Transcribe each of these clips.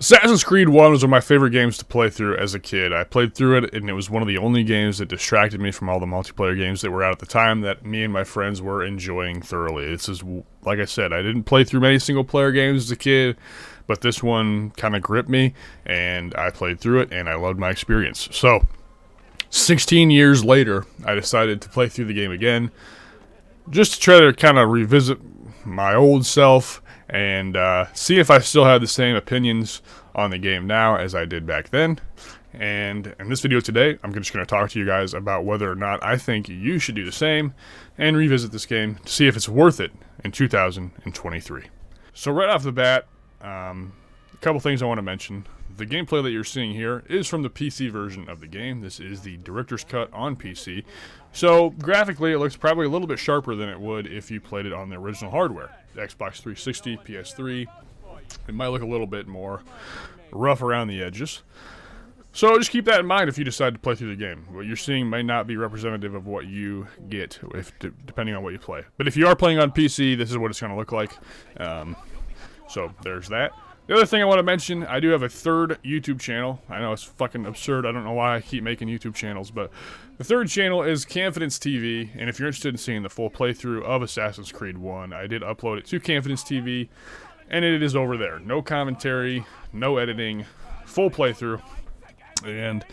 Assassin's Creed 1 was one of my favorite games to play through as a kid. I played through it, and it was one of the only games that distracted me from all the multiplayer games that were out at the time that me and my friends were enjoying thoroughly. This is, like I said, I didn't play through many single-player games as a kid, but this one kind of gripped me, and I played through it, and I loved my experience. So, 16 years later, I decided to play through the game again, just to try to kind of revisit my old self and see if I still have the same opinions on the game now as I did back then. And in this video today, I'm just going to talk to you guys about whether or not I think you should do the same and revisit this game to see if it's worth it in 2023. So right off the bat, a couple things I want to mention. The gameplay that you're seeing here is from the PC version of the game. This is the director's cut on PC. So graphically, it looks probably a little bit sharper than it would if you played it on the original hardware. The Xbox 360, PS3, it might look a little bit more rough around the edges. So just keep that in mind if you decide to play through the game. What you're seeing may not be representative of what you get, depending on what you play. But if you are playing on PC, this is what it's going to look like. So there's that. The other thing I want to mention, I do have a third YouTube channel. I know it's fucking absurd. I don't know why I keep making YouTube channels, but the third channel is Confidence TV, and if you're interested in seeing the full playthrough of Assassin's Creed 1, I did upload it to Confidence TV, and it is over there. No commentary, no editing, full playthrough. And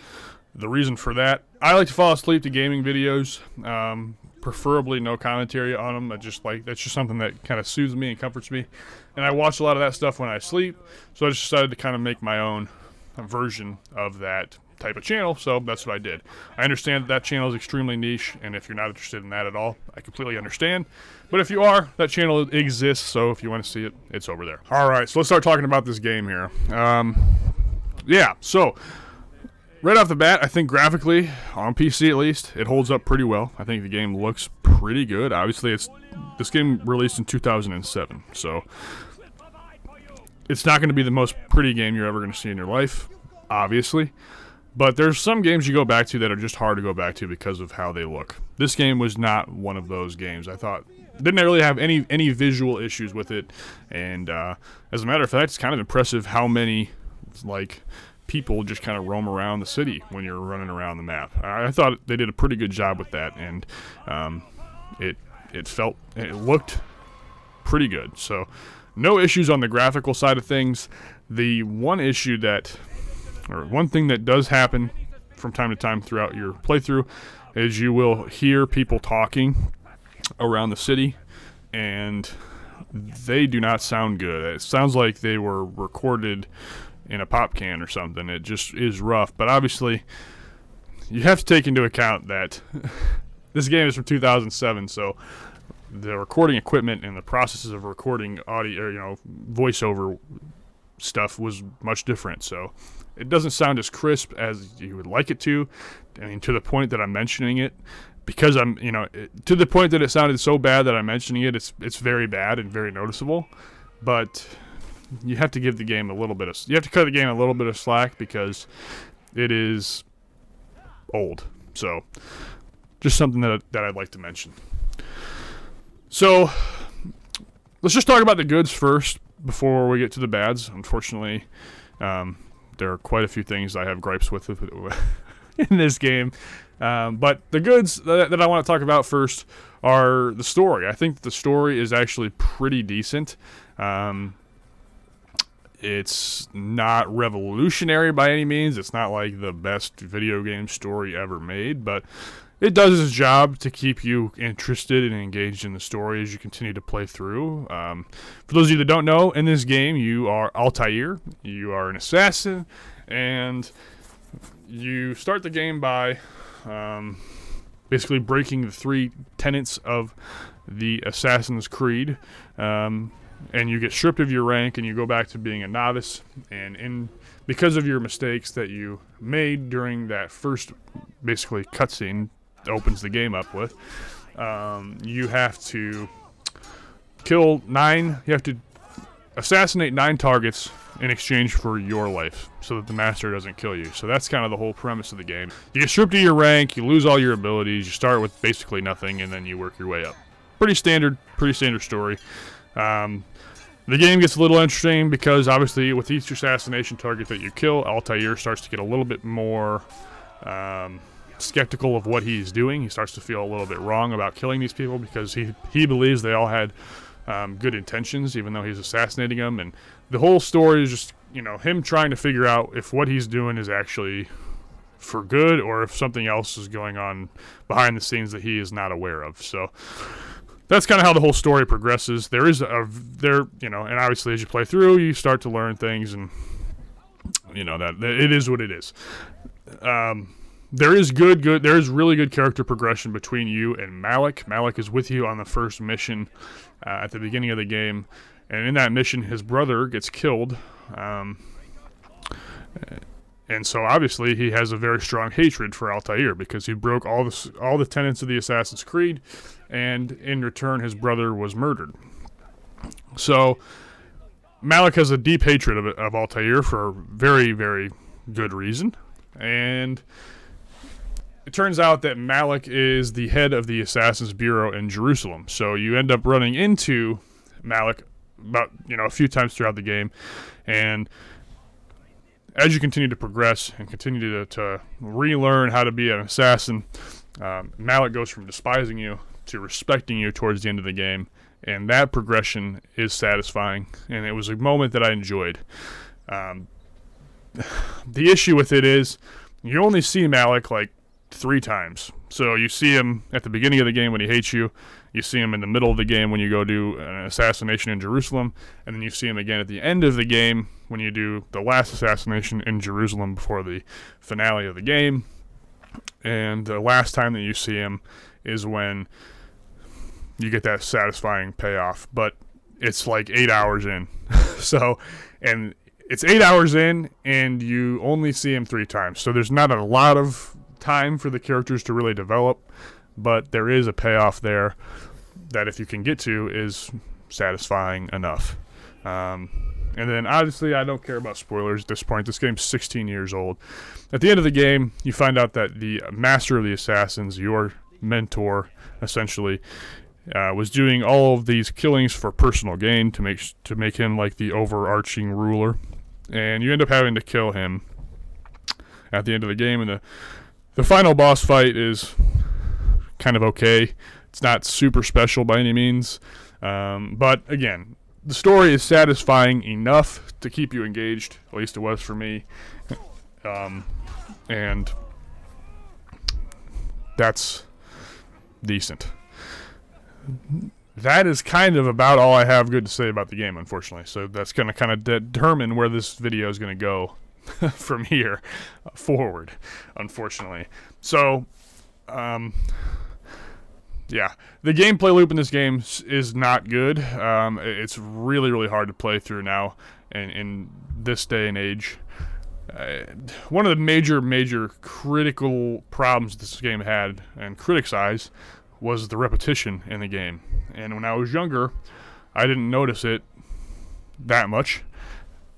the reason for that, I like to fall asleep to gaming videos. Preferably no commentary on them. That's just something that kind of soothes me and comforts me. And I watch a lot of that stuff when I sleep, so I just decided to kind of make my own version of that type of channel, so that's what I did. I understand that channel is extremely niche, and if you're not interested in that at all, I completely understand. But if you are, that channel exists, so if you want to see it, it's over there. Alright, so let's start talking about this game here. Yeah, so right off the bat, I think graphically, on PC at least, it holds up pretty well. I think the game looks pretty good. Obviously, this game released in 2007, so it's not going to be the most pretty game you're ever going to see in your life, obviously. But there's some games you go back to that are just hard to go back to because of how they look. This game was not one of those games. I thought didn't really have any visual issues with it, and as a matter of fact, it's kind of impressive how many people just kind of roam around the city when you're running around the map. I thought they did a pretty good job with that, and it looked pretty good. So no issues on the graphical side of things. The one thing that does happen from time to time throughout your playthrough is you will hear people talking around the city, and they do not sound good. It sounds like they were recorded in a pop can or something. It just is rough, but obviously you have to take into account that this game is from 2007, so the recording equipment and the processes of recording audio, voiceover stuff was much different, so it doesn't sound as crisp as you would like it to. I mean, to the point that I'm mentioning it, because to the point that it sounded so bad that I'm mentioning it, it's very bad and very noticeable, but you have to give the game you have to cut the game a little bit of slack because it is old. So just something that I'd like to mention. So let's just talk about the goods first before we get to the bads. Unfortunately, there are quite a few things I have gripes with in this game. But the goods that I want to talk about first are the story. I think the story is actually pretty decent. It's not revolutionary by any means. It's not like the best video game story ever made, but it does its job to keep you interested and engaged in the story as you continue to play through. For those of you that don't know, in this game, you are Altair. You are an assassin, and you start the game by basically breaking the 3 tenets of the Assassin's Creed. And you get stripped of your rank, and you go back to being a novice. And because of your mistakes that you made during that first, basically, cutscene that opens the game up with, you have to kill 9. You have to assassinate 9 targets in exchange for your life, so that the master doesn't kill you. So that's kind of the whole premise of the game. You get stripped of your rank, you lose all your abilities, you start with basically nothing, and then you work your way up. Pretty standard story. The game gets a little interesting because obviously with each assassination target that you kill, Altair starts to get a little bit more skeptical of what he's doing. He starts to feel a little bit wrong about killing these people because he believes they all had good intentions, even though he's assassinating them. And the whole story is just, him trying to figure out if what he's doing is actually for good or if something else is going on behind the scenes that he is not aware of. So that's kind of how the whole story progresses. And obviously as you play through, you start to learn things, and that it is what it is. There is really good character progression between you and Malik. Malik is with you on the first mission at the beginning of the game, and in that mission, his brother gets killed. And so obviously he has a very strong hatred for Altair because he broke all the tenets of the Assassin's Creed, and in return his brother was murdered. So Malik has a deep hatred of Altair for a very, very good reason. And it turns out that Malik is the head of the Assassin's Bureau in Jerusalem. So you end up running into Malik about a few times throughout the game, and as you continue to progress and continue to relearn how to be an assassin, Malik goes from despising you to respecting you towards the end of the game, and that progression is satisfying, and it was a moment that I enjoyed. The issue with it is you only see Malik like 3 times. So you see him at the beginning of the game when he hates you. You see him in the middle of the game when you go do an assassination in Jerusalem. And then you see him again at the end of the game when you do the last assassination in Jerusalem before the finale of the game. And the last time that you see him is when you get that satisfying payoff. But it's like 8 hours in. And it's 8 hours in, and you only see him 3 times. So there's not a lot of time for the characters to really develop, but there is a payoff there that if you can get to is satisfying enough. And then obviously I don't care about spoilers at this point. This game's 16 years old. At the end of the game, you find out that the master of the assassins, your mentor essentially, was doing all of these killings for personal gain to make him like the overarching ruler, and you end up having to kill him at the end of the game. And the final boss fight is kind of okay. It's not super special by any means. But again, the story is satisfying enough to keep you engaged. At least it was for me. And that's decent. That is kind of about all I have good to say about the game, unfortunately. So that's going to kind of determine where this video is going to go from here forward, unfortunately. So, yeah, the gameplay loop in this game is not good. It's really, really hard to play through now in this day and age. One of the major critical problems this game had, and critics' eyes, was the repetition in the game. And when I was younger, I didn't notice it that much.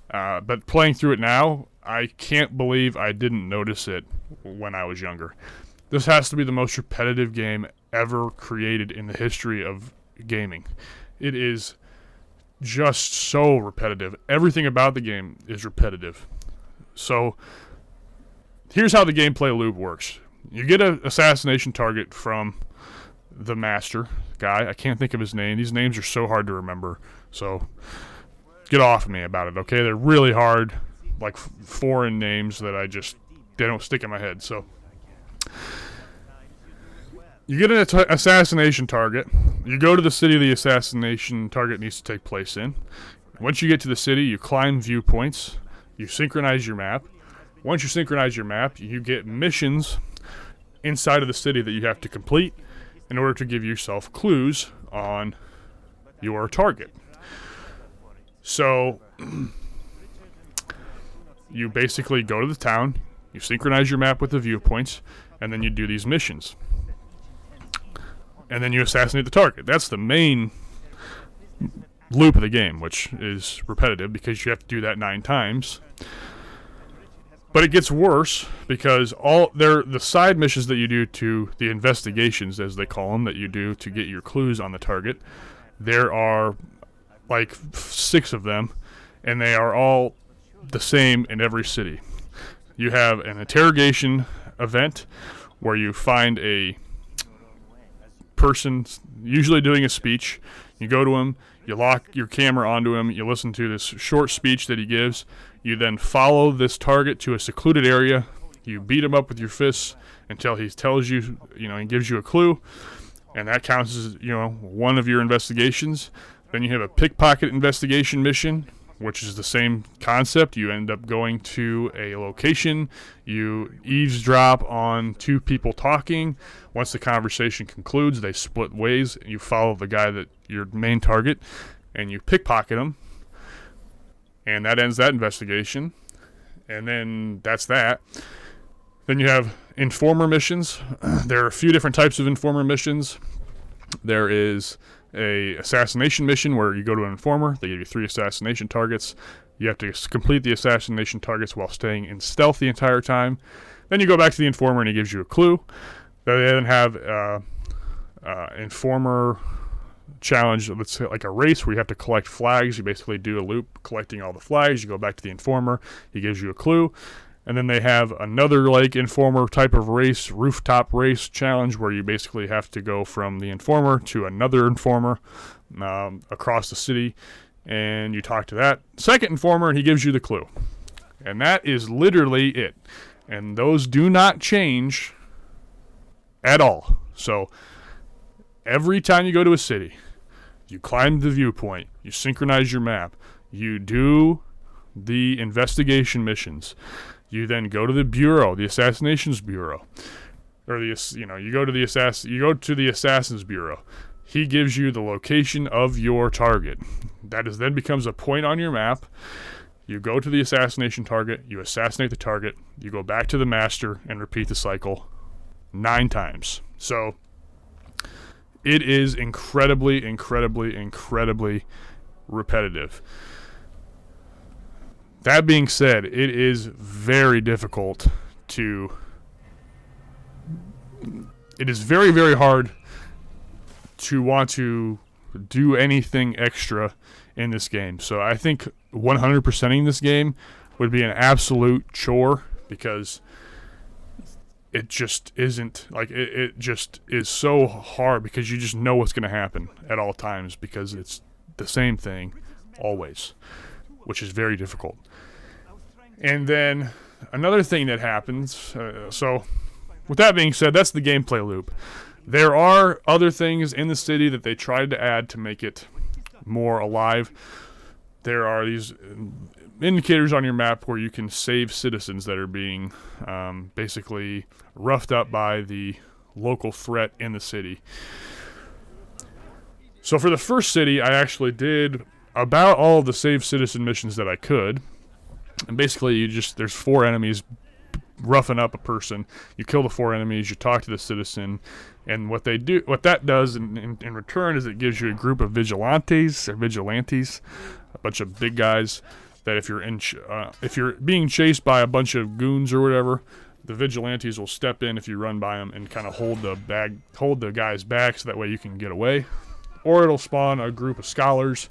But playing through it now, I can't believe I didn't notice it when I was younger. This has to be the most repetitive game ever created in the history of gaming. It is just so repetitive. Everything about the game is repetitive. So here's how the gameplay loop works. You get an assassination target from the master guy. I can't think of his name. These names are so hard to remember. So get off of me about it, okay? They're really hard, like foreign names that they don't stick in my head. So you get an assassination target. You go to the city the assassination target needs to take place in. Once you get to the city, you climb viewpoints. You synchronize your map. Once you synchronize your map, you get missions inside of the city that you have to complete in order to give yourself clues on your target. So you basically go to the town, you synchronize your map with the viewpoints, and then you do these missions. And then you assassinate the target. That's the main loop of the game, which is repetitive because you have to do that 9 times. But it gets worse because the side missions that you do to the investigations, as they call them, that you do to get your clues on the target, there are like 6 of them, and they are all the same in every city. You have an interrogation event where you find a person usually doing a speech. You go to him, you lock your camera onto him, you listen to this short speech that he gives. You then follow this target to a secluded area. You beat him up with your fists until he tells you, he gives you a clue, and that counts as, one of your investigations. Then you have a pickpocket investigation mission, which is the same concept. You end up going to a location, you eavesdrop on 2 people talking. Once the conversation concludes, they split ways. You follow the guy that your main target, and you pickpocket him, and that ends that investigation. And then that's that. Then you have informer missions. There are a few different types of informer missions. There is a assassination mission where you go to an informer. They give you 3 assassination targets. You have to complete the assassination targets while staying in stealth the entire time. Then you go back to the informer and he gives you a clue. They then have informer challenge, let's say like a race where you have to collect flags. You basically do a loop collecting all the flags. You go back to the informer. He gives you a clue. And then they have another like informer type of race, rooftop race challenge, where you basically have to go from the informer to another informer across the city, and you talk to that second informer, and he gives you the clue. And that is literally it. And those do not change at all. So every time you go to a city, you climb the viewpoint, you synchronize your map, you do the investigation missions. You then go to the bureau, the assassinations bureau, or you go to the assassins bureau. He gives you the location of your target. That then becomes a point on your map. You go to the assassination target, you assassinate the target, you go back to the master and repeat the cycle 9 times. So it is incredibly, incredibly, incredibly repetitive. That being said, it is very difficult it is very, very hard to want to do anything extra in this game. So I think 100%ing this game would be an absolute chore, because it just isn't, like, it just is so hard, because you just know what's going to happen at all times, because it's the same thing always, which is very difficult. And then another thing that happens, so with that being said, that's the gameplay loop. There are other things in the city that they tried to add to make it more alive. There are these indicators on your map where you can save citizens that are being basically roughed up by the local threat in the city. So for the first city, I actually did about all of the save citizen missions that I could. And basically, there's 4 enemies roughing up a person. You kill the 4 enemies, you talk to the citizen, and what that does in return is it gives you a group of vigilantes, a bunch of big guys that if you're being chased by a bunch of goons or whatever, the vigilantes will step in if you run by them and kind of hold the guy's back, so that way you can get away. Or it'll spawn a group of scholars,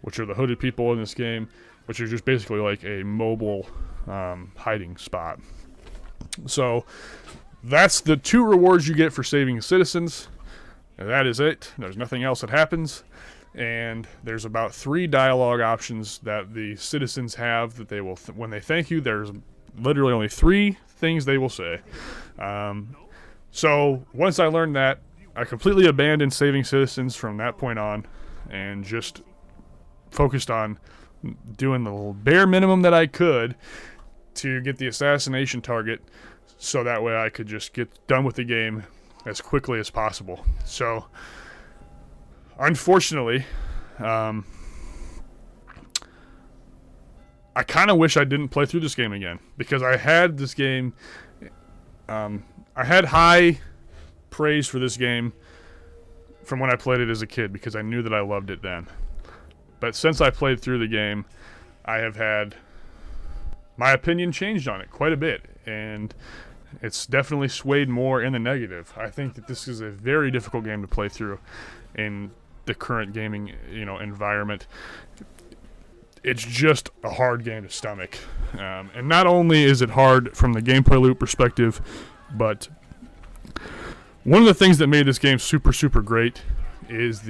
which are the hooded people in this game, which are just basically like a mobile hiding spot. So that's the 2 rewards you get for saving citizens. And that is it. There's nothing else that happens. And there's about 3 dialogue options that the citizens have that they will, when they thank you, there's literally only 3 things they will say. So once I learned that, I completely abandoned saving citizens from that point on, and just focused on doing the bare minimum that I could to get the assassination target, so that way I could just get done with the game as quickly as possible. So unfortunately, I kind of wish I didn't play through this game again, because I had this game, I had high praise for this game from when I played it as a kid, because I knew that I loved it then. But since I played through the game, I have had my opinion changed on it quite a bit, and it's definitely swayed more in the negative. I think that this is a very difficult game to play through, and the current gaming, environment. It's just a hard game to stomach. And not only is it hard from the gameplay loop perspective, but one of the things that made this game super, super great is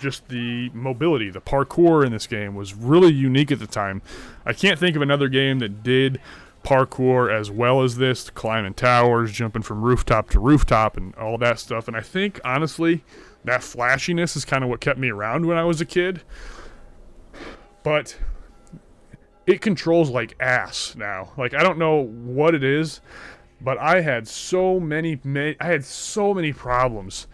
just the mobility. The parkour in this game was really unique at the time. I can't think of another game that did parkour as well as this, climbing towers, jumping from rooftop to rooftop, and all that stuff. And I think, honestly, that flashiness is kind of what kept me around when I was a kid. But it controls like ass now. Like, I don't know what it is, but I had so many problems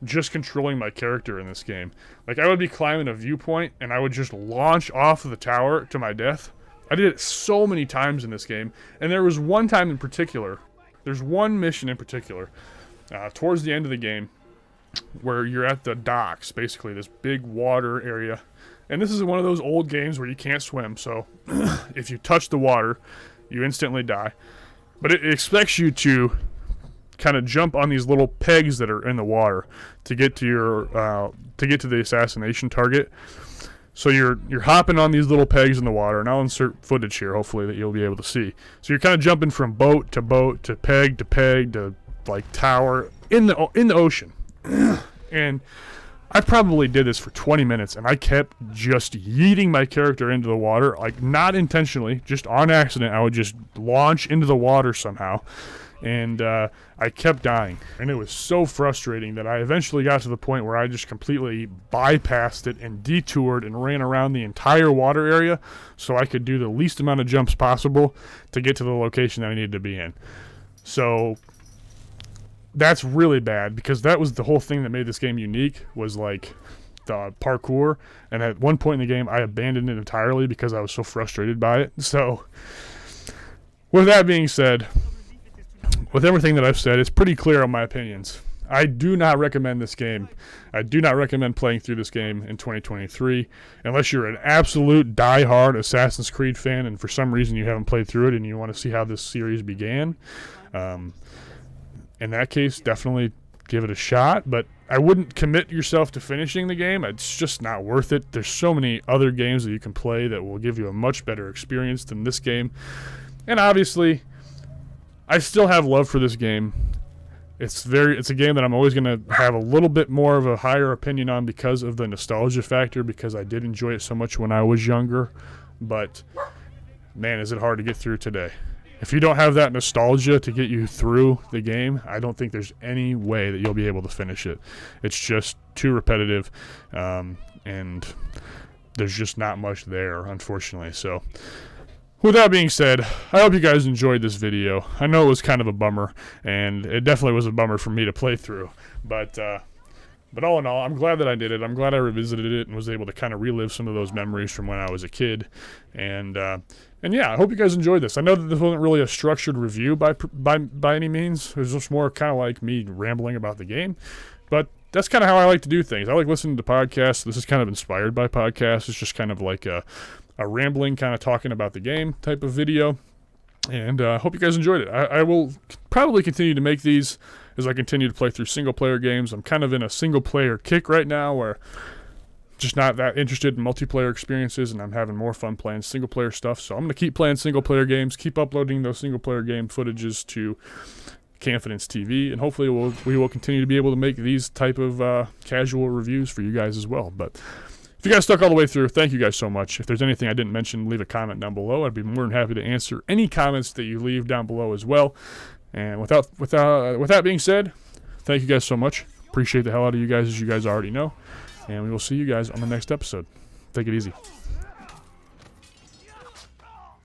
just controlling my character in this game. Like, I would be climbing a viewpoint and I would just launch off of the tower to my death. I did it so many times in this game, and there was one time in particular, there's one mission in particular, towards the end of the game, where you're at the docks, basically this big water area. And this is one of those old games where you can't swim, so if you touch the water, you instantly die. But it expects you to kind of jump on these little pegs that are in the water to get to the assassination target. So you're hopping on these little pegs in the water, and I'll insert footage here, hopefully, that you'll be able to see. So you're kind of jumping from boat to boat to peg to like tower in the ocean. And I probably did this for 20 minutes, and I kept just yeeting my character into the water, like not intentionally, just on accident. I would just launch into the water somehow, and I kept dying. And it was so frustrating that I eventually got to the point where I just completely bypassed it and detoured and ran around the entire water area so I could do the least amount of jumps possible to get to the location that I needed to be in. So that's really bad, because that was the whole thing that made this game unique, was like the parkour. And at one point in the game, I abandoned it entirely because I was so frustrated by it. So with that being said, with everything that I've said, it's pretty clear on my opinions. I do not recommend this game. I do not recommend playing through this game in 2023 unless you're an absolute die-hard Assassin's Creed fan and for some reason you haven't played through it and you want to see how this series began. In that case, definitely give it a shot, but I wouldn't commit yourself to finishing the game. It's just not worth it. There's so many other games that you can play that will give you a much better experience than this game. And obviously, I still have love for this game. It's a game that I'm always going to have a little bit more of a higher opinion on because of the nostalgia factor, because I did enjoy it so much when I was younger. But man, is it hard to get through today. If you don't have that nostalgia to get you through the game, I don't think there's any way that you'll be able to finish it. It's just too repetitive, and there's just not much there, unfortunately. So with that being said, I hope you guys enjoyed this video. I know it was kind of a bummer, and it definitely was a bummer for me to play through, but all in all, I'm glad that I did it. I'm glad I revisited it and was able to kind of relive some of those memories from when I was a kid. And yeah, I hope you guys enjoyed this. I know that this wasn't really a structured review by any means. It was just more kind of like me rambling about the game. But that's kind of how I like to do things. I like listening to podcasts. This is kind of inspired by podcasts. It's just kind of like a rambling, kind of talking about the game type of video. And I hope you guys enjoyed it. I will probably continue to make these as I continue to play through single-player games. I'm kind of in a single-player kick right now where just not that interested in multiplayer experiences, and I'm having more fun playing single-player stuff. So I'm going to keep playing single-player games, keep uploading those single-player game footages to Confidence TV, and hopefully we will continue to be able to make these type of casual reviews for you guys as well. But if you guys stuck all the way through, thank you guys so much. If there's anything I didn't mention, leave a comment down below. I'd be more than happy to answer any comments that you leave down below as well. And with that being said, thank you guys so much. Appreciate the hell out of you guys, as you guys already know. And we will see you guys on the next episode. Take it easy.